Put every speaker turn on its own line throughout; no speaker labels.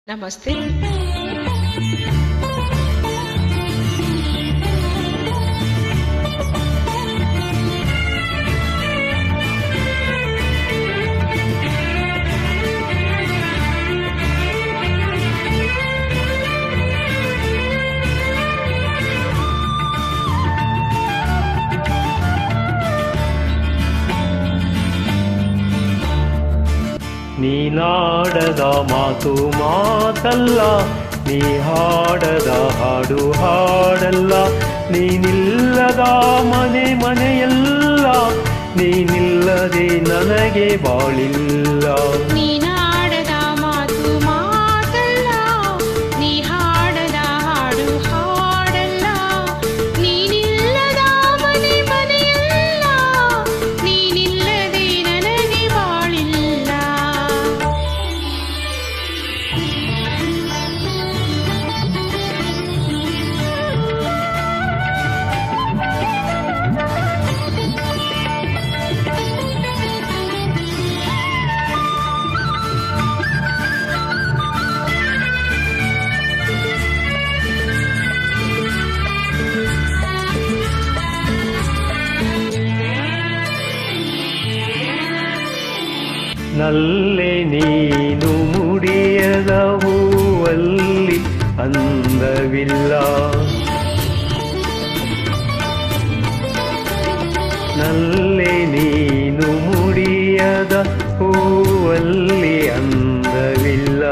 ನಮಸ್ತೆ.
ನೀನಾಡದ ಮಾತು ಮಾತಲ್ಲ, ನೀ ಹಾಡದ ಹಾಡು ಹಾಡಲ್ಲ, ನೀನಿಲ್ಲದ ಮನೆ ಮನೆಯಲ್ಲ, ನೀನಿಲ್ಲದೆ ನನಗೆ ಬಾಳಿಲ್ಲ.
ನೀನಾಡದ ಮಾತು ಮಾತಲ್ಲ, ನೀ ಹಾಡದ ಹಾಡು ಹಾಡಲ್ಲ, ನೀನಿಲ್ಲದ ಮನೆ ಮನೆಯಲ್ಲ, ನೀನಿಲ್ಲದೆ ನನಗೆ ಬಾಳಿಲ್ಲ.
ನಲ್ಲೆ ನೀನು ಮುಡಿಯದ ಹೂವಲ್ಲಿ ಅಂದವಿಲ್ಲ, ನಲ್ಲೆ ನೀನು ಮುಡಿಯದ ಹೂವಲ್ಲಿ ಅಂದವಿಲ್ಲ,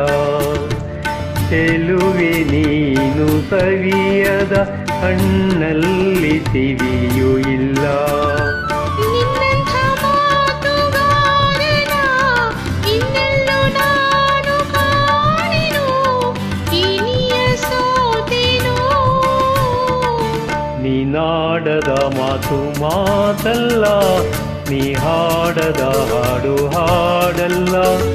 ಚೆಲುವೆ ನೀನು ಸವಿಯದ ಹಣ್ಣಲ್ಲಿ ತಿವಿಯೂ ಇಲ್ಲ. ನೀನಾಡದ ಮಾತು ಮಾತಲ್ಲ, ನೀ ಹಾಡದ ಹಾಡು ಹಾಡಲ್ಲ,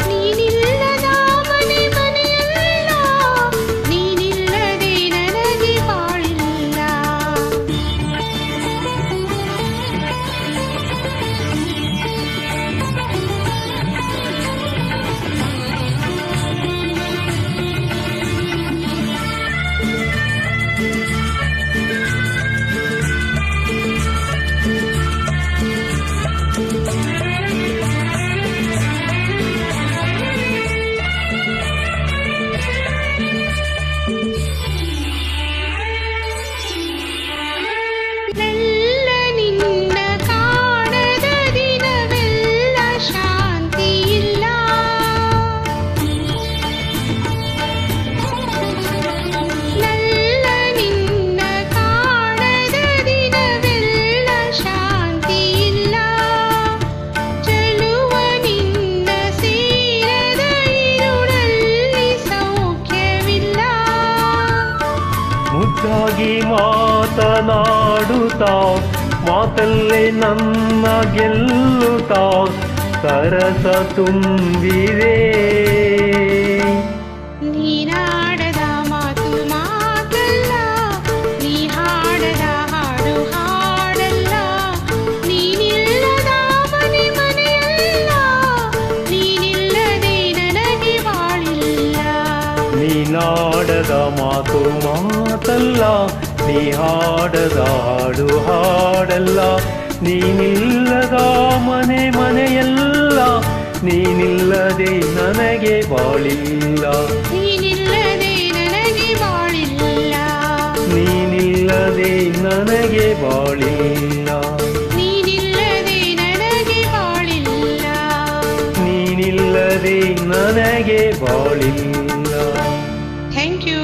ನೀನಿಲ್ಲದ ಮನೆ ಮನೆಯಲ್ಲ, ನೀನಿಲ್ಲದೆ ನನಗೆ ಬಾಳಿಲ್ಲ.
ಮುದ್ದಾಗಿ ಮಾತನಾಡುತ್ತಾ ಮಾತಲ್ಲೇ ನನ್ನ ಗೆಲ್ಲುತ್ತಾ ಸರಸ ತುಂಬಿದೆ.
ನೀನಾಡದ ಮಾತು ಮಾತಲ್ಲ, ನೀ ಹಾಡದ ಹಾಡು ಹಾಡಲ್ಲ, ನೀನಿಲ್ಲದ ಮನೆ ಮನೆಯಲ್ಲ, ನೀನಿಲ್ಲದೆ ನನಗೆ ಬಾಳಿಲ್ಲ.
ನೀನಾಡದ ಮಾತು ಮಾತಲ್ಲ, ನೀ ಹಾಡದ ಹಾಡು ಹಾಡಲ್ಲ, ನೀನಿಲ್ಲದ ಮನೆ ಮನೆಯಲ್ಲ, ನೀನಿಲ್ಲದೆ ನನಗೆ ಬಾಳಿಲ್ಲ.
ನೀನಿಲ್ಲದೆ ನನಗೆ ಬಾಳಿಲ್ಲ.
ನೀನಿಲ್ಲದೆ ನನಗೆ ಬಾಳಿಲ್ಲ.
ನೀನಿಲ್ಲದೆ ನನಗೆ ಬಾಳಿಲ್ಲ.
ನೀನಿಲ್ಲದೆ ನನಗೆ ಬಾಳಿಲ್ಲ.
Thank you.